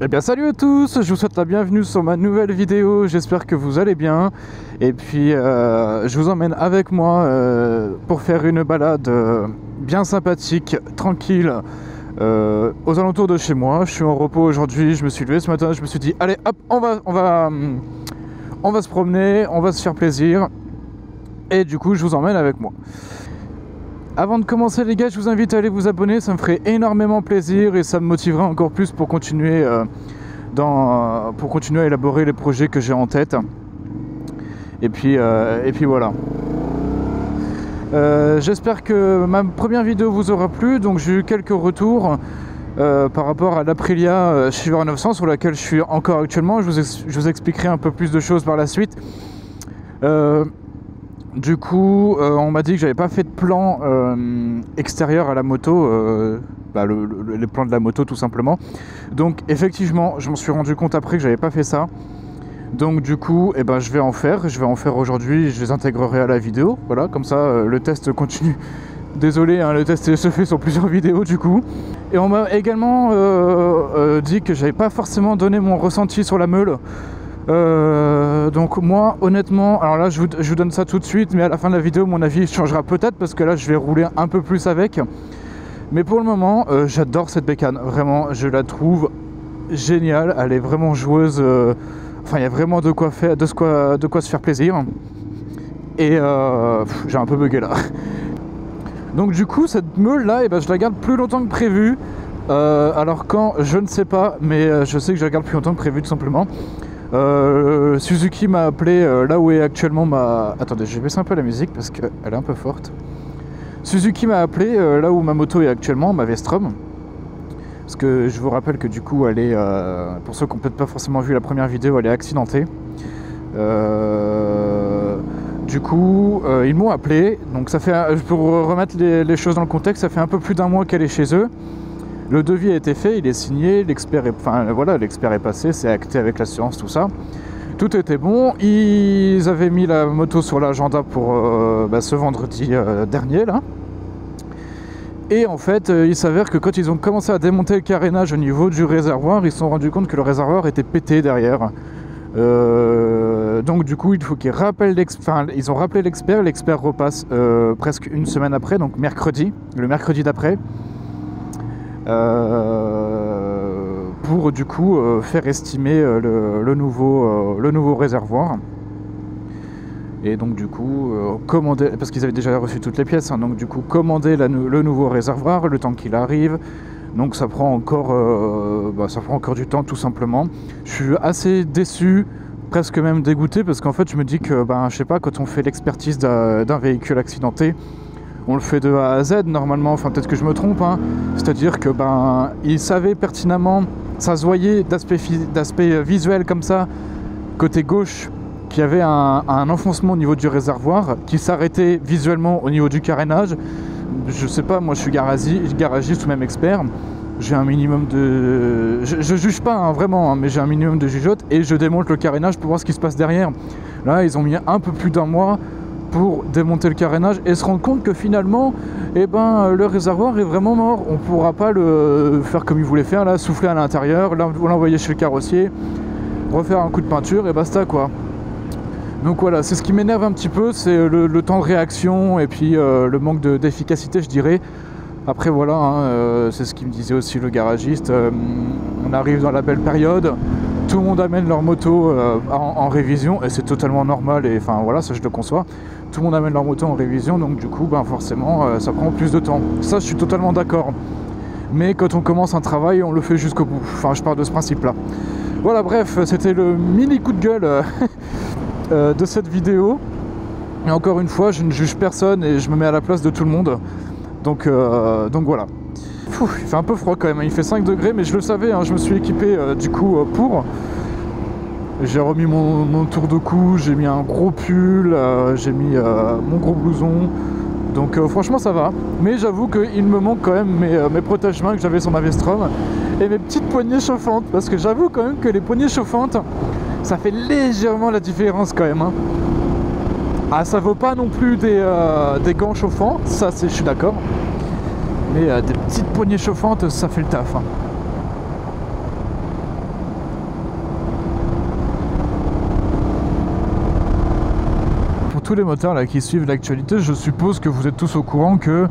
Eh bien salut à tous, je vous souhaite la bienvenue sur ma nouvelle vidéo, j'espère que vous allez bien. Et puis je vous emmène avec moi pour faire une balade bien sympathique, tranquille, aux alentours de chez moi. Je suis en repos aujourd'hui, je me suis levé ce matin, je me suis dit allez hop, on va se promener, on va se faire plaisir. Et du coup je vous emmène avec moi. Avant de commencer les gars, je vous invite à aller vous abonner, ça me ferait énormément plaisir et ça me motiverait encore plus pour continuer, à élaborer les projets que j'ai en tête. Et puis voilà. J'espère que ma première vidéo vous aura plu, donc j'ai eu quelques retours par rapport à l'Aprilia Shiver 900 sur laquelle je suis encore actuellement. Je vous expliquerai un peu plus de choses par la suite. Du coup, on m'a dit que j'avais pas fait de plan extérieur à la moto, les plans de la moto tout simplement. Donc effectivement, je m'en suis rendu compte après que j'avais pas fait ça. Donc du coup, je vais en faire aujourd'hui, je les intégrerai à la vidéo. Voilà, comme ça le test continue. Désolé, hein, le test se fait sur plusieurs vidéos du coup. Et on m'a également dit que j'avais pas forcément donné mon ressenti sur la meule. Donc moi honnêtement, alors là je vous donne ça tout de suite, mais à la fin de la vidéo mon avis changera peut-être parce que là je vais rouler un peu plus avec. Mais pour le moment j'adore cette bécane, vraiment je la trouve géniale, elle est vraiment joueuse, enfin il y a vraiment de quoi se faire plaisir. Et j'ai un peu bugué là. Donc du coup cette meule là, je la garde plus longtemps que prévu. Alors quand, je ne sais pas, mais je sais que je la garde plus longtemps que prévu tout simplement. Suzuki m'a appelé là où est actuellement ma... Attendez, je vais baisser un peu la musique parce qu'elle est un peu forte. Suzuki m'a appelé là où ma moto est actuellement, ma V-Strom. Parce que je vous rappelle que du coup elle est, pour ceux qui n'ont peut-être pas forcément vu la première vidéo, elle est accidentée. Du coup ils m'ont appelé, donc ça fait, pour remettre les choses dans le contexte, ça fait un peu plus d'un mois qu'elle est chez eux. Le devis a été fait, il est signé, l'expert est passé, c'est acté avec l'assurance, tout ça. Tout était bon, ils avaient mis la moto sur l'agenda pour ce vendredi dernier là. Et en fait, il s'avère que quand ils ont commencé à démonter le carénage au niveau du réservoir, ils se sont rendus compte que le réservoir était pété derrière. Donc du coup, il faut qu'ils rappellent l'expert, ils ont rappelé l'expert repasse presque une semaine après, donc le mercredi d'après. Pour du coup faire estimer le nouveau réservoir. Et donc du coup commander, parce qu'ils avaient déjà reçu toutes les pièces, hein, donc du coup commander le nouveau réservoir, le temps qu'il arrive. Donc ça prend encore du temps tout simplement. Je suis assez déçu, presque même dégoûté, parce qu'en fait je me dis que je sais pas, quand on fait l'expertise d'un véhicule accidenté, on le fait de A à Z normalement, enfin peut-être que je me trompe, hein. C'est-à-dire que ils savaient pertinemment, ça se voyait d'aspect visuel comme ça, côté gauche, qu'il y avait un enfoncement au niveau du réservoir qui s'arrêtait visuellement au niveau du carénage. Je sais pas, moi je suis garagiste ou même expert, j'ai un minimum de... Je juge pas hein, vraiment, hein, mais j'ai un minimum de jugeote et je démonte le carénage pour voir ce qui se passe derrière. Là ils ont mis un peu plus d'un mois pour démonter le carénage et se rendre compte que finalement le réservoir est vraiment mort. On pourra pas le faire comme ils voulaient faire là, souffler à l'intérieur, l'envoyer chez le carrossier, refaire un coup de peinture et basta quoi. Donc voilà, c'est ce qui m'énerve un petit peu, c'est le temps de réaction et puis le manque d'efficacité je dirais. Après voilà, hein, c'est ce qu'il me disait aussi le garagiste, on arrive dans la belle période, tout le monde amène leur moto en révision et c'est totalement normal et enfin voilà, ça je le conçois. Tout le monde amène leur moto en révision, donc du coup forcément ça prend plus de temps. Ça je suis totalement d'accord. Mais quand on commence un travail, on le fait jusqu'au bout. Enfin je pars de ce principe là. Voilà, bref, c'était le mini coup de gueule de cette vidéo. Et encore une fois, je ne juge personne et je me mets à la place de tout le monde. Donc voilà. Il fait un peu froid quand même, il fait 5 degrés, mais je le savais, hein, je me suis équipé du coup pour. J'ai remis mon tour de cou, j'ai mis un gros pull, j'ai mis mon gros blouson. Donc franchement ça va. Mais j'avoue qu'il me manque quand même mes protège-mains que j'avais sur ma V-Strom et mes petites poignées chauffantes. Parce que j'avoue quand même que les poignées chauffantes, ça fait légèrement la différence quand même. Hein. Ah, ça vaut pas non plus des gants chauffants, ça je suis d'accord. Mais des petites poignées chauffantes, ça fait le taf. Hein. tous les motards là, qui suivent l'actualité, je suppose que vous êtes tous au courant que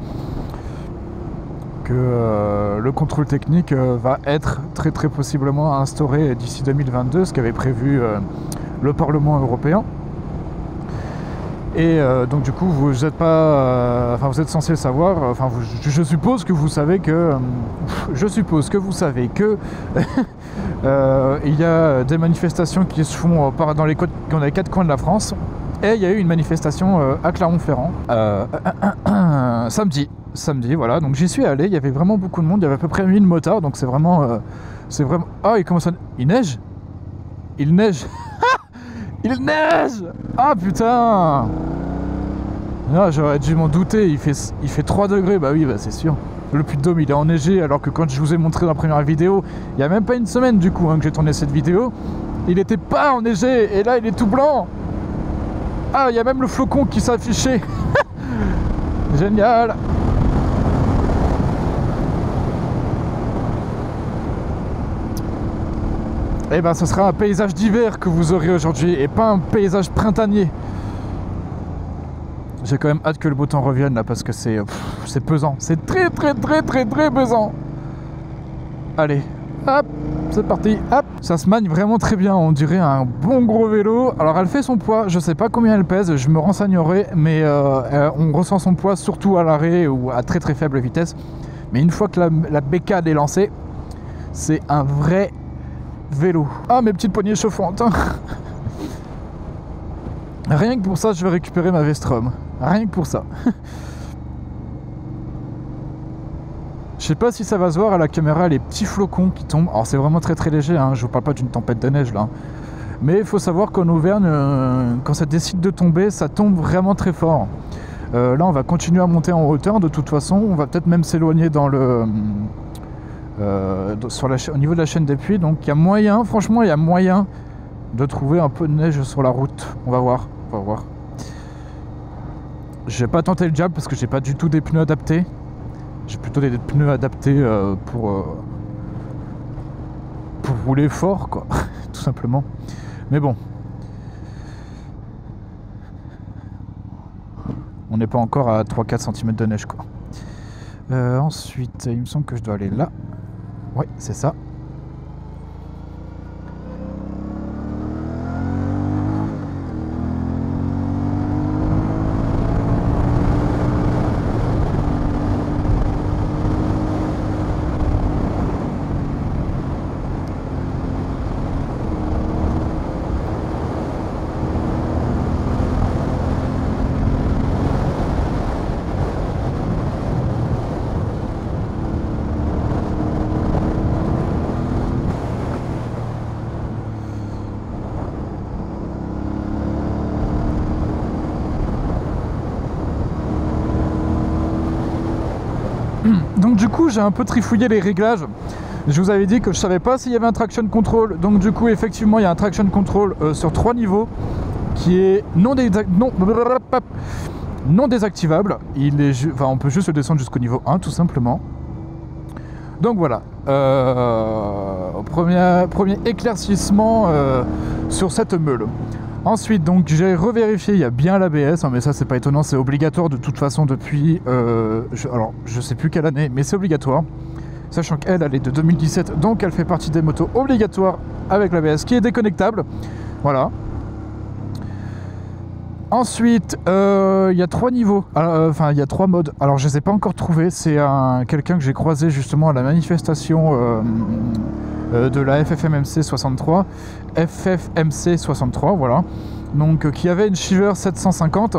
le contrôle technique va être très très possiblement instauré d'ici 2022, ce qu'avait prévu le Parlement européen. Et donc du coup vous êtes pas, enfin vous êtes censé savoir, enfin je suppose que vous savez que, il y a des manifestations qui se font dans les 4 coins de la France. Et il y a eu une manifestation à Clermont-Ferrand samedi, voilà, donc j'y suis allé, il y avait vraiment beaucoup de monde, il y avait à peu près 1000 motards, donc c'est vraiment... Ah, il commence à... Il neige. Il neige. Il neige. Ah putain. Ah, j'aurais dû m'en douter, il fait 3 degrés, bah oui, bah c'est sûr. Le Puy-de-Dôme il est enneigé, alors que quand je vous ai montré dans la première vidéo, il n'y a même pas une semaine du coup que j'ai tourné cette vidéo, il n'était pas enneigé, et là il est tout blanc. Ah, il y a même le flocon qui s'affichait. Génial. Et ben ce sera un paysage d'hiver que vous aurez aujourd'hui et pas un paysage printanier. J'ai quand même hâte que le beau temps revienne là parce que c'est pesant. C'est très pesant. Allez, hop, c'est parti, hop. Ça se manie vraiment très bien, on dirait un bon gros vélo. Alors elle fait son poids, je sais pas combien elle pèse, je me renseignerai, mais on ressent son poids surtout à l'arrêt ou à très faible vitesse. Mais une fois que la bécane est lancée, c'est un vrai vélo. Ah, mes petites poignées chauffantes. Rien que pour ça, je vais récupérer ma Vestrom. Rien que pour ça. Je sais pas si ça va se voir à la caméra, les petits flocons qui tombent. Alors c'est vraiment très léger, hein. Je vous parle pas d'une tempête de neige là. Mais il faut savoir qu'en Auvergne, quand ça décide de tomber, ça tombe vraiment très fort. Là on va continuer à monter en hauteur de toute façon. On va peut-être même s'éloigner dans le... au niveau de la chaîne des puits, donc il y a moyen, franchement il y a moyen de trouver un peu de neige sur la route. On va voir. J'ai pas tenté le jab parce que j'ai pas du tout des pneus adaptés. J'ai plutôt des pneus adaptés pour rouler fort quoi, tout simplement. Mais bon, on n'est pas encore à 3-4 cm de neige quoi. Ensuite, il me semble que je dois aller là. Oui, c'est ça. Donc du coup j'ai un peu trifouillé les réglages. Je vous avais dit que je savais pas s'il y avait un traction control. Donc du coup effectivement il y a un traction control sur 3 niveaux qui est non désactivable. Enfin, on peut juste le descendre jusqu'au niveau 1 tout simplement. Donc voilà, premier éclaircissement sur cette meule. Ensuite, donc j'ai revérifié, il y a bien l'ABS, hein, mais ça c'est pas étonnant, c'est obligatoire de toute façon depuis, alors je sais plus quelle année, mais c'est obligatoire. Sachant qu'elle est de 2017, donc elle fait partie des motos obligatoires avec l'ABS qui est déconnectable. Voilà. Ensuite, il y a 3 niveaux, enfin il y a 3 modes. Alors je les ai pas encore trouvés, c'est quelqu'un que j'ai croisé justement à la manifestation de la FFMC 63, voilà, donc qui avait une Shiver 750, et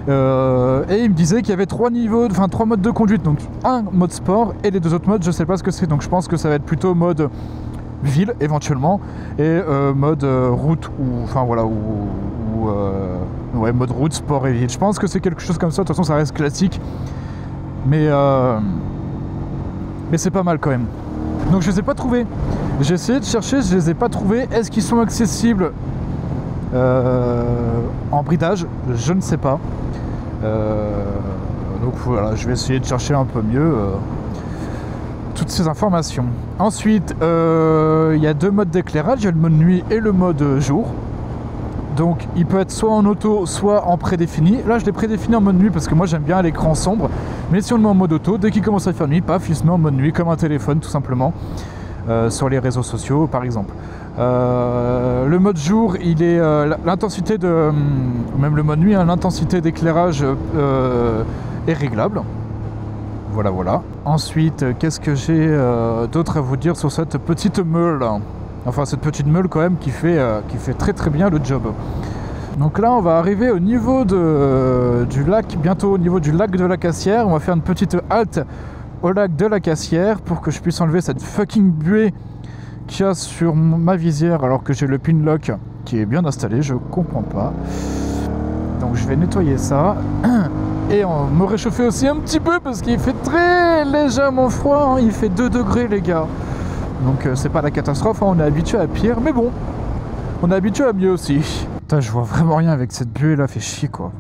il me disait qu'il y avait 3 niveaux, enfin 3 modes de conduite, donc un mode sport et les 2 autres modes je sais pas ce que c'est, donc je pense que ça va être plutôt mode ville éventuellement et mode route ou enfin voilà ouais, mode route, sport et ville. Je pense que c'est quelque chose comme ça, de toute façon ça reste classique, mais c'est pas mal quand même. Donc je les ai pas trouvés. J'ai essayé de chercher, je les ai pas trouvés. Est-ce qu'ils sont accessibles en bridage? Je ne sais pas. Donc voilà, je vais essayer de chercher un peu mieux toutes ces informations. Ensuite, il y a 2 modes d'éclairage, il y a le mode nuit et le mode jour. Donc il peut être soit en auto, soit en prédéfini. Là je l'ai prédéfini en mode nuit parce que moi j'aime bien l'écran sombre. Mais si on le met en mode auto, dès qu'il commence à faire nuit, paf, il se met en mode nuit comme un téléphone tout simplement. Sur les réseaux sociaux par exemple. Le mode jour, il est l'intensité de... même le mode nuit, hein, l'intensité d'éclairage est réglable. Voilà, voilà. Ensuite, qu'est-ce que j'ai d'autre à vous dire sur cette petite meule? Enfin, cette petite meule quand même qui fait très très bien le job. Donc là, on va arriver au niveau du lac, bientôt au niveau du lac de la Cassière. On va faire une petite halte au lac de la Cassière pour que je puisse enlever cette fucking buée qu'il y a sur ma visière alors que j'ai le pin lock qui est bien installé. Je comprends pas. Donc je vais nettoyer ça. Et on me réchauffer aussi un petit peu parce qu'il fait très légèrement froid, hein. Il fait 2 degrés les gars. Donc c'est pas la catastrophe, hein. On est habitué à pire, mais bon, on est habitué à mieux aussi. Putain, je vois vraiment rien avec cette buée là, fait chier quoi.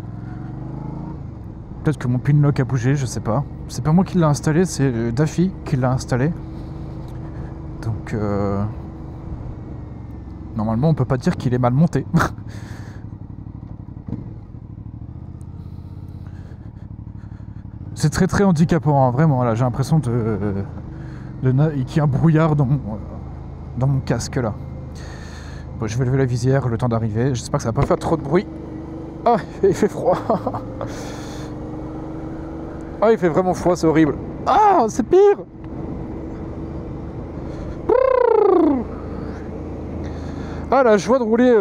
Peut-être que mon pin lock a bougé, je sais pas. C'est pas moi qui l'ai installé, c'est Daffy qui l'a installé. Donc normalement on peut pas dire qu'il est mal monté. C'est très très handicapant, hein, vraiment. Là, j'ai l'impression qu'il y a un brouillard dans mon casque là. Bon, je vais lever la visière le temps d'arriver. J'espère que ça va pas faire trop de bruit. Ah, il fait froid. Ah, il fait vraiment froid, c'est horrible. Ah, c'est pire. Ah, la joie de rouler,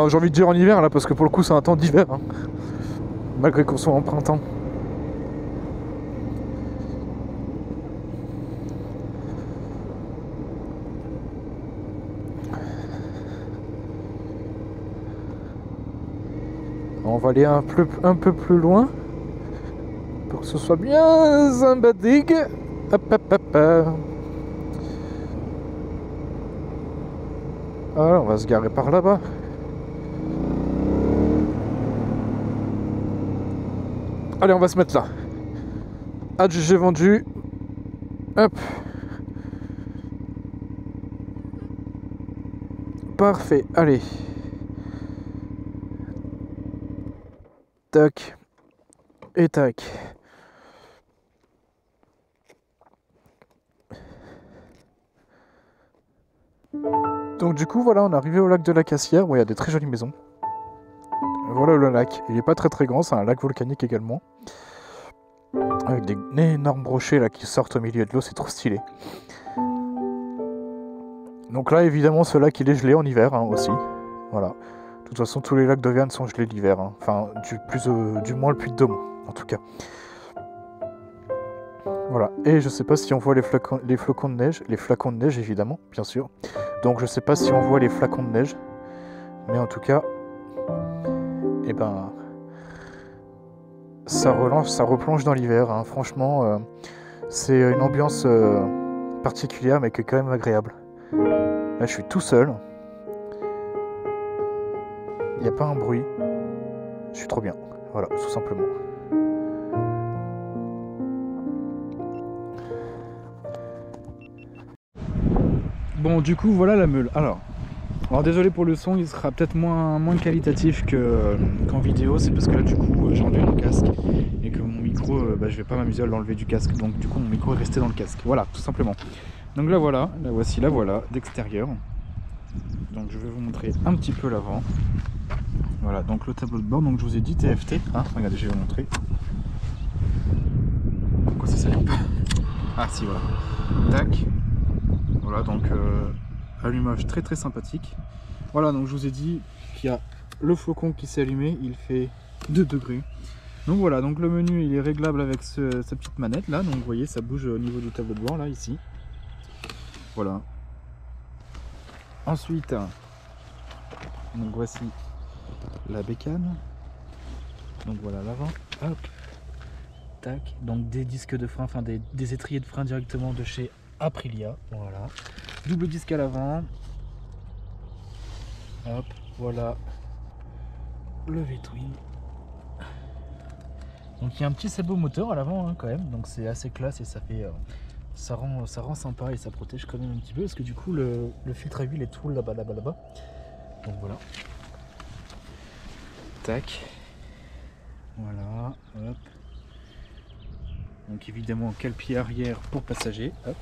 j'ai envie de dire en hiver là, parce que pour le coup c'est un temps d'hiver, hein. Malgré qu'on soit en printemps. On va aller un peu plus loin pour que ce soit bien sympathique. Hop, hop, hop, hop. Alors, on va se garer par là-bas. Allez, on va se mettre là. Adjugé vendu. Hop. Parfait. Allez. Tac. Et tac. Donc du coup voilà, on est arrivé au lac de la Cassière où il y a des très jolies maisons. Voilà le lac, il est pas très très grand, c'est un lac volcanique également. Avec des énormes rochers là qui sortent au milieu de l'eau, c'est trop stylé. Donc là évidemment ce lac il est gelé en hiver hein, aussi. Voilà. De toute façon tous les lacs d'Auvergne sont gelés l'hiver. Hein. Enfin du moins le Puy-de-Dôme en tout cas. Voilà, et je sais pas si on voit les flocons de neige, les flacons de neige évidemment, bien sûr. Donc je sais pas si on voit les flacons de neige, mais en tout cas, eh ben, ça replonge dans l'hiver. Hein. Franchement, c'est une ambiance particulière, mais qui est quand même agréable. Là, je suis tout seul. Il n'y a pas un bruit. Je suis trop bien. Voilà, tout simplement. Bon, du coup, voilà la meule. Alors désolé pour le son, il sera peut-être moins qualitatif qu'en vidéo. C'est parce que là, du coup, j'ai enlevé mon casque et que mon micro, je vais pas m'amuser à l'enlever du casque. Donc, du coup, mon micro est resté dans le casque. Voilà, tout simplement. Donc là, voilà, la voilà d'extérieur. Donc, je vais vous montrer un petit peu l'avant. Voilà, donc le tableau de bord. Donc, je vous ai dit TFT. Hein, regardez, je vais vous montrer. Pourquoi ça s'allume pas? Ah, si, voilà. Tac. Voilà, donc allumage très très sympathique. Voilà, donc je vous ai dit qu'il y a le flocon qui s'est allumé, il fait 2 degrés. Donc voilà, donc le menu il est réglable avec sa petite manette là, donc vous voyez ça bouge au niveau du tableau de bord là, ici. Voilà. Ensuite, donc voici la bécane. Donc voilà l'avant, hop, tac. Donc des disques de frein, enfin des étriers de frein directement de chez Aprilia, voilà. Double disque à l'avant. Hop, voilà. Le V-twin. Donc il y a un petit sabot moteur à l'avant hein, quand même, donc c'est assez classe et ça fait ça rend sympa et ça protège quand même un petit peu parce que du coup le filtre à huile est tout là-bas. Donc voilà. tac. Voilà, hop. Donc évidemment cale-pied arrière pour passager, hop.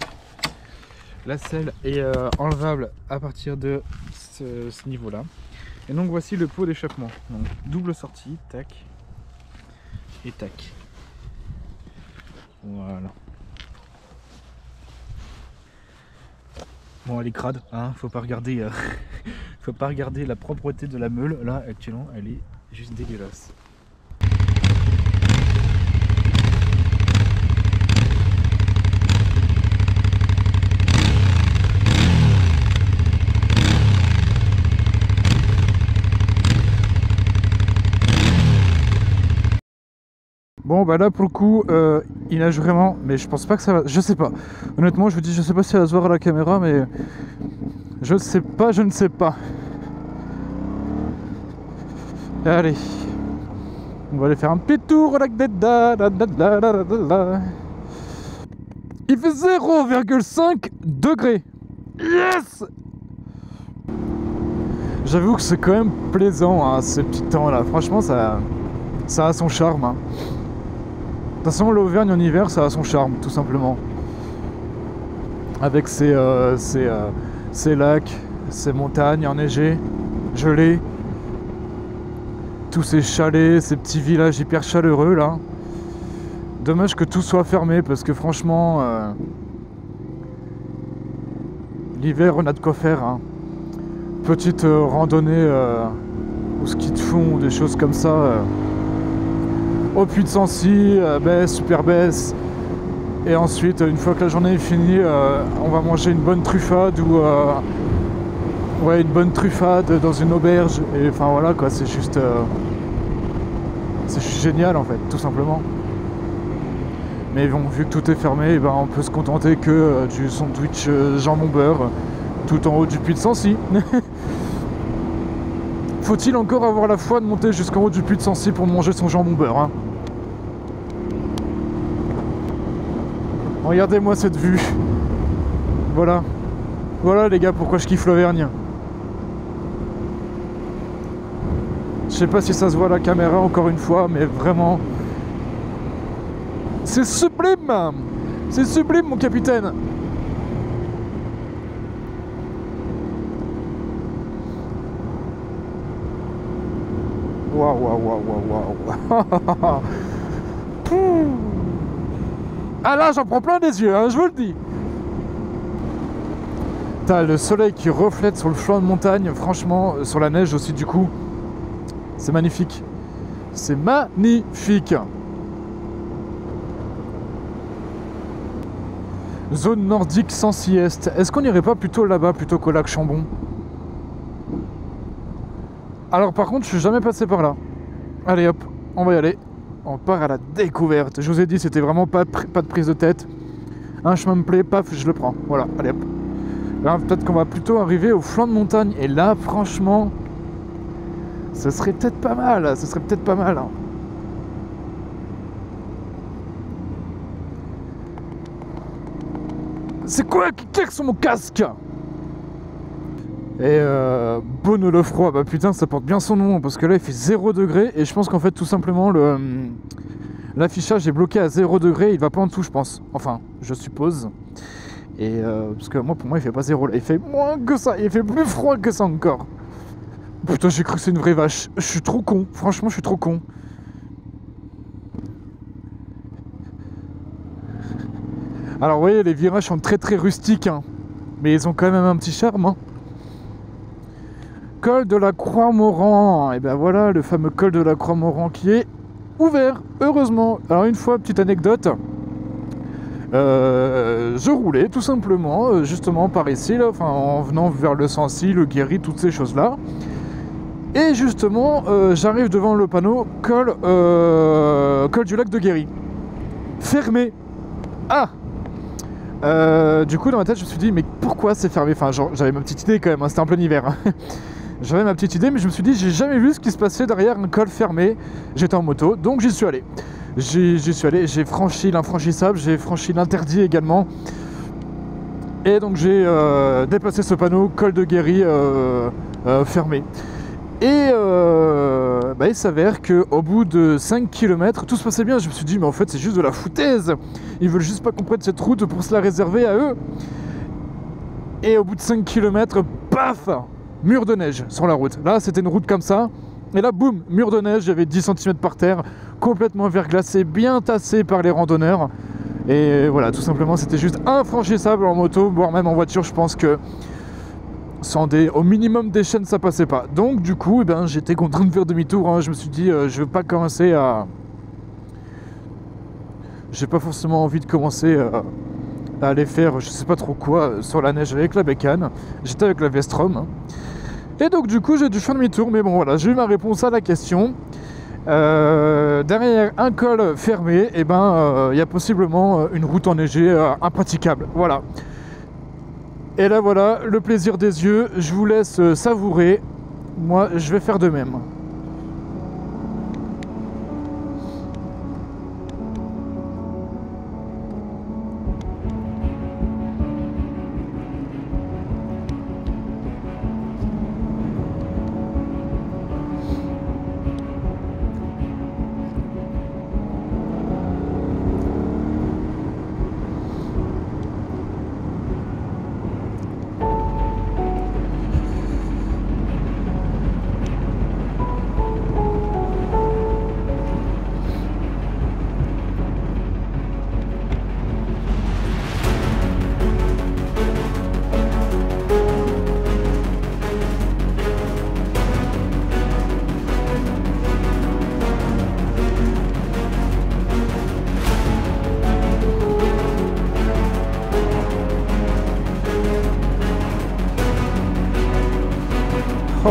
La selle est enlevable à partir de ce niveau-là. Et donc voici le pot d'échappement. Donc double sortie, tac. Et tac. Voilà. Bon, elle est crade, hein, faut pas regarder faut pas regarder la propreté de la meule. Là actuellement elle est juste dégueulasse. Bon bah là pour le coup il nage vraiment, mais je pense pas que ça va, je sais pas. Honnêtement je vous dis, je sais pas si ça va se voir à la caméra, mais je ne sais pas. Allez, on va aller faire un petit tour au lac d'Edda. Il fait 0,5 degrés. Yes. J'avoue que c'est quand même plaisant hein, ces petits temps là, franchement ça a son charme hein. De toute façon, l'Auvergne en hiver, ça a son charme, tout simplement. Avec ses lacs, ses montagnes enneigées, gelées, tous ces chalets, ces petits villages hyper chaleureux, là. Dommage que tout soit fermé, parce que franchement, l'hiver, on a de quoi faire. Hein. Petite randonnée au ski de fond, des choses comme ça. Au Puy de Sancy, baisse, super baisse. Et ensuite, une fois que la journée est finie, on va manger une bonne truffade ou ouais, une bonne truffade dans une auberge. Et enfin voilà quoi, c'est juste génial en fait, tout simplement. Mais bon, vu que tout est fermé, eh ben, on peut se contenter que du sandwich jambon beurre tout en haut du Puy de Sancy. Faut-il encore avoir la foi de monter jusqu'en haut du Puy de Sancy pour manger son jambon beurre hein. Regardez-moi cette vue. Voilà. Voilà les gars pourquoi je kiffe l'Auvergne. Je sais pas si ça se voit à la caméra encore une fois, mais vraiment... C'est sublime. C'est sublime mon capitaine. Waouh, waouh, waouh, waouh, waouh. Ah là, j'en prends plein les yeux, hein, je vous le dis. T'as le soleil qui reflète sur le flanc de montagne, franchement, sur la neige aussi du coup. C'est magnifique. C'est magnifique. Zone nordique Sancy-Est. Est-ce qu'on n'irait pas plutôt là-bas, plutôt qu'au lac Chambon? Alors par contre, je suis jamais passé par là. Allez hop, on va y aller. On part à la découverte. Je vous ai dit, c'était vraiment pas de prise de tête. Un chemin me plaît, paf, je le prends. Voilà, allez hop. Là, peut-être qu'on va plutôt arriver au flanc de montagne. Et là, franchement, ce serait peut-être pas mal. Ce serait peut-être pas mal. Hein. C'est quoi qui claque sur mon casque? Et Beaune le froid, bah putain ça porte bien son nom parce que là il fait 0 degré et je pense qu'en fait tout simplement l'affichage est bloqué à 0 degré, il va pas en dessous je pense, enfin je suppose. Et parce que moi pour moi il fait pas 0 là, il fait moins que ça, il fait plus froid que ça encore. Putain j'ai cru que c'est une vraie vache, je suis trop con, franchement je suis trop con. Alors vous voyez les virages sont très très rustiques hein, mais ils ont quand même un petit charme hein. Col de la Croix-Moran, et ben voilà le fameux col de la Croix-Moran qui est ouvert, heureusement. Alors une fois, petite anecdote, je roulais tout simplement, justement par ici, là, enfin, en venant vers le Sancy, le Guéry, toutes ces choses-là. Et justement, j'arrive devant le panneau col du lac de Guéry. Fermé. Ah du coup dans ma tête je me suis dit mais pourquoi c'est fermé? Enfin genre, j'avais ma petite idée quand même, hein, c'était en plein hiver. J'avais ma petite idée mais je me suis dit j'ai jamais vu ce qui se passait derrière un col fermé. J'étais en moto donc j'y suis allé. J'y suis allé, j'ai franchi l'infranchissable, j'ai franchi l'interdit également. Et donc j'ai dépassé ce panneau col de Guéry fermé. Et il s'avère qu'au bout de 5 km, tout se passait bien. Je me suis dit, mais en fait, c'est juste de la foutaise. Ils veulent juste pas qu'on prenne cette route pour se la réserver à eux. Et au bout de 5 km, paf, mur de neige sur la route. Là, c'était une route comme ça. Et là, boum, mur de neige, j'avais 10 cm par terre, complètement verglacé, bien tassé par les randonneurs. Et voilà, tout simplement, c'était juste infranchissable en moto, voire même en voiture. Je pense que au minimum des chaînes, ça passait pas. Donc, du coup, j'étais contraint de faire demi-tour. Hein. Je me suis dit, je veux pas commencer à... J'ai pas forcément envie de commencer à aller faire, je sais pas trop quoi, sur la neige avec la bécane. J'étais avec la Vestrom. Hein. Et donc, du coup, j'ai dû faire demi-tour. Mais bon, voilà, j'ai eu ma réponse à la question. Derrière un col fermé, il y a possiblement une route enneigée impraticable. Voilà. Et là voilà, le plaisir des yeux, je vous laisse savourer. Moi, je vais faire de même.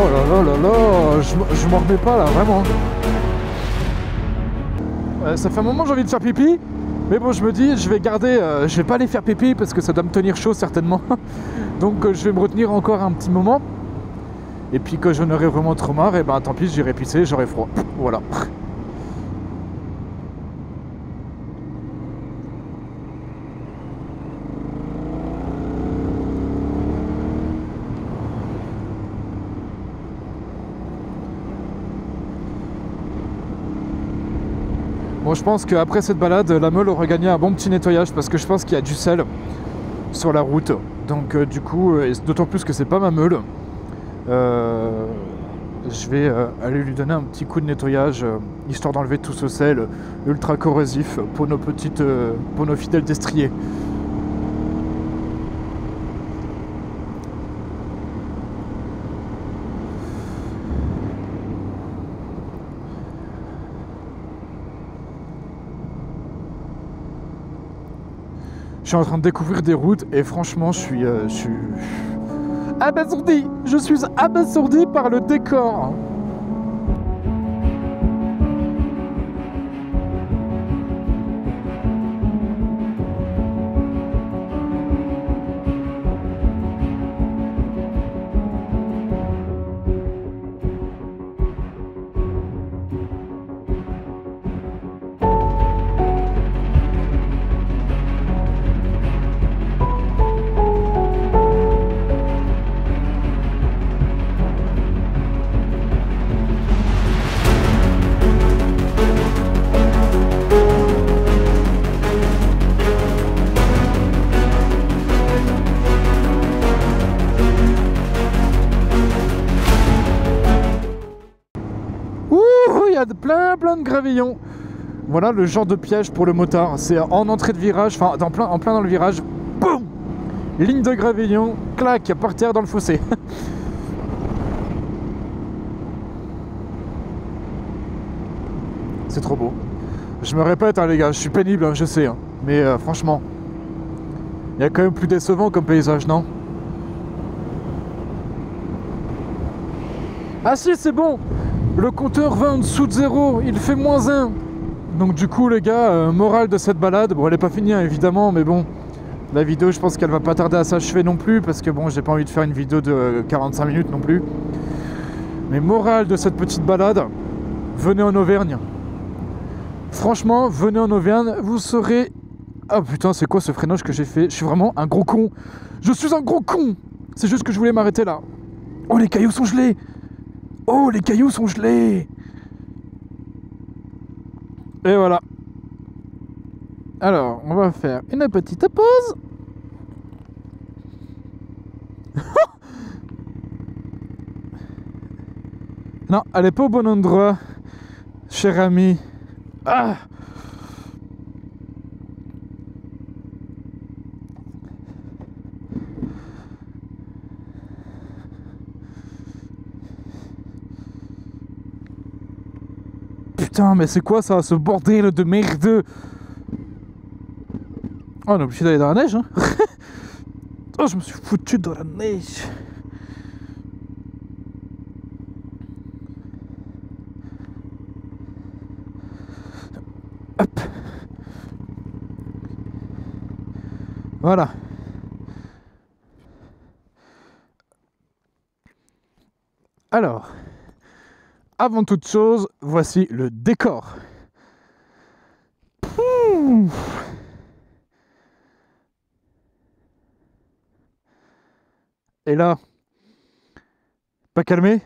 Oh là là là là, je m'en remets pas là, vraiment. Ça fait un moment que j'ai envie de faire pipi, mais bon, je me dis, je vais garder, je vais pas aller faire pipi parce que ça doit me tenir chaud certainement. Donc je vais me retenir encore un petit moment. Et puis quand j'en aurai vraiment trop marre, et tant pis, j'irai pisser, j'aurai froid. Voilà. Bon, je pense qu'après cette balade, la meule aura gagné un bon petit nettoyage parce que je pense qu'il y a du sel sur la route. Donc du coup, d'autant plus que c'est pas ma meule, je vais aller lui donner un petit coup de nettoyage histoire d'enlever tout ce sel ultra corrosif pour pour nos fidèles destriers. Je suis en train de découvrir des routes et franchement, je suis abasourdi. Je suis abasourdi par le décor. Il y a plein de gravillons. Voilà le genre de piège pour le motard. C'est en entrée de virage, enfin en plein dans le virage. Boum, ligne de gravillon, clac, par terre dans le fossé. C'est trop beau. Je me répète, hein, les gars, je suis pénible, hein, je sais. Hein, mais franchement, il y a quand même plus décevant comme paysage, non? Ah si, c'est bon. Le compteur va en dessous de 0, il fait -1. Donc du coup les gars, morale de cette balade, bon elle est pas finie hein, évidemment, mais bon, la vidéo je pense qu'elle va pas tarder à s'achever non plus, parce que bon j'ai pas envie de faire une vidéo de 45 minutes non plus. Mais morale de cette petite balade, venez en Auvergne. Franchement, venez en Auvergne, vous serez... Ah putain, c'est quoi ce freinage que j'ai fait? Je suis vraiment un gros con. Je suis un gros con. C'est juste que je voulais m'arrêter là. Oh les cailloux sont gelés. Oh, les cailloux sont gelés. Et voilà. Alors, on va faire une petite pause. Non, elle est pas au bon endroit, cher ami. Ah! Putain, mais c'est quoi ça, ce bordel de merde? Oh, on est obligé d'aller dans la neige, hein. Oh, je me suis foutu dans la neige. Hop. Voilà. Alors, avant toute chose, voici le décor. Et là, pas calmé?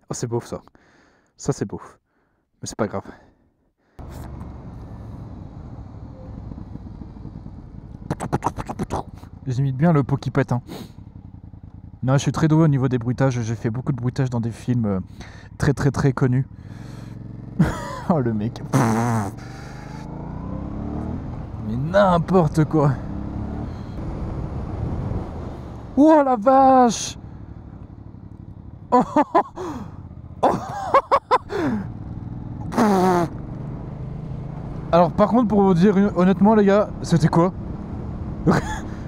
Oh, c'est beauf ça. Ça, c'est beauf. Mais c'est pas grave. J'imite bien le pot qui pète. Hein. Non, je suis très doué au niveau des bruitages. J'ai fait beaucoup de bruitages dans des films très connus. Oh, le mec. Mais n'importe quoi. Oh la vache. Oh. Oh. Alors par contre, pour vous dire honnêtement les gars, c'était quoi?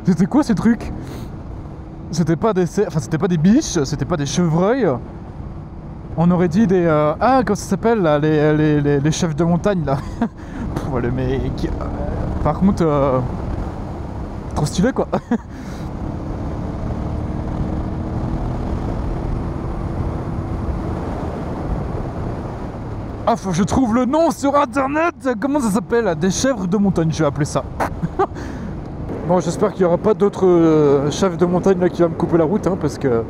C'était quoi ces trucs? C'était pas des c'était pas des biches, c'était pas des chevreuils. On aurait dit des ah, comment ça s'appelle là, les chefs de montagne là. Oh, le mec. Par contre trop stylé quoi. Ah, faut que je trouve le nom sur internet. Comment ça s'appelle? Des chèvres de montagne, je vais appeler ça. Bon, j'espère qu'il n'y aura pas d'autres chefs de montagne là qui va me couper la route, hein, parce que...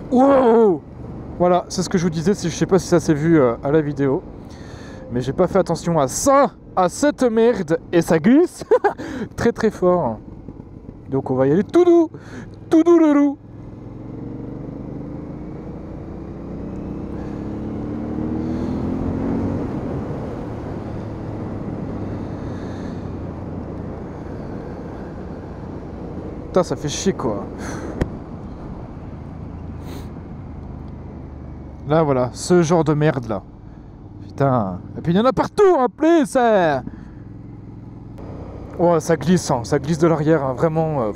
Wow! Voilà, c'est ce que je vous disais, je sais pas si ça s'est vu à la vidéo. Mais j'ai pas fait attention à ça, à cette merde, et ça glisse très fort. Donc on va y aller tout doux le loup. Putain, ça fait chier quoi. Là voilà, ce genre de merde là. Putain. Et puis il y en a partout en plus ça. Ouais, ça glisse, hein. Ça glisse de l'arrière, hein. Vraiment.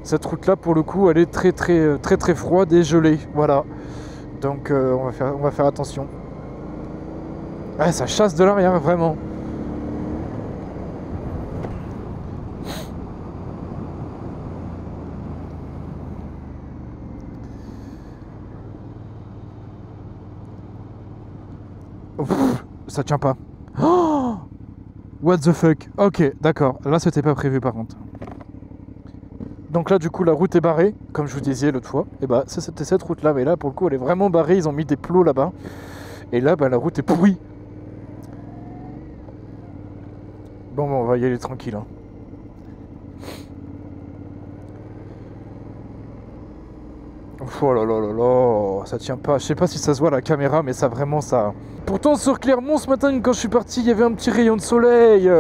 Cette route là pour le coup elle est très froide et gelée. Voilà. Donc on va faire attention. Ouais, ça chasse de l'arrière, vraiment. Pff, ça tient pas. Oh, what the fuck. Ok, d'accord. Là, c'était pas prévu par contre. Donc là, du coup, la route est barrée, comme je vous disais l'autre fois. Et bah, c'était cette route-là. Mais là, pour le coup, elle est vraiment barrée. Ils ont mis des plots là-bas. Et là, bah, la route est pourrie. Bon, on va y aller tranquille. Hein. Oh là là là là, ça tient pas. Je sais pas si ça se voit à la caméra, mais ça vraiment ça. Pourtant sur Clermont ce matin quand je suis parti, il y avait un petit rayon de soleil.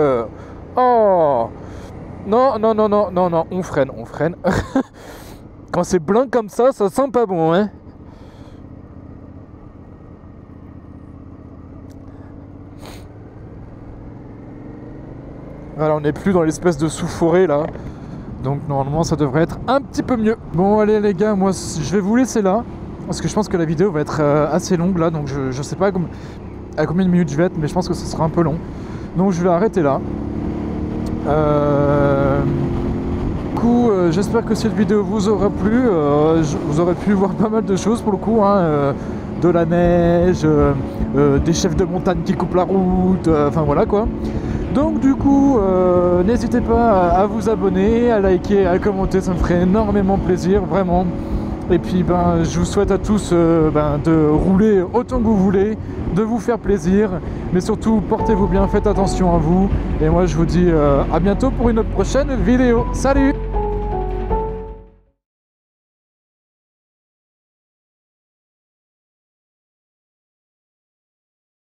Oh non, on freine. Quand c'est blanc comme ça sent pas bon, hein. Voilà, on n'est plus dans l'espèce de sous-forêt là. Donc normalement ça devrait être un petit peu mieux. Bon allez les gars, moi je vais vous laisser là. Parce que je pense que la vidéo va être assez longue là. Donc je sais pas à combien de minutes je vais être. Mais je pense que ce sera un peu long. Donc je vais arrêter là. Du coup j'espère que cette vidéo vous aura plu. Vous aurez pu voir pas mal de choses pour le coup. Hein, de la neige, des chefs de montagne qui coupent la route. Enfin voilà quoi. Donc du coup, n'hésitez pas à vous abonner, à liker, à commenter, ça me ferait énormément plaisir, vraiment. Et puis ben, je vous souhaite à tous de rouler autant que vous voulez, de vous faire plaisir, mais surtout portez-vous bien, faites attention à vous. Et moi je vous dis à bientôt pour une prochaine vidéo. Salut!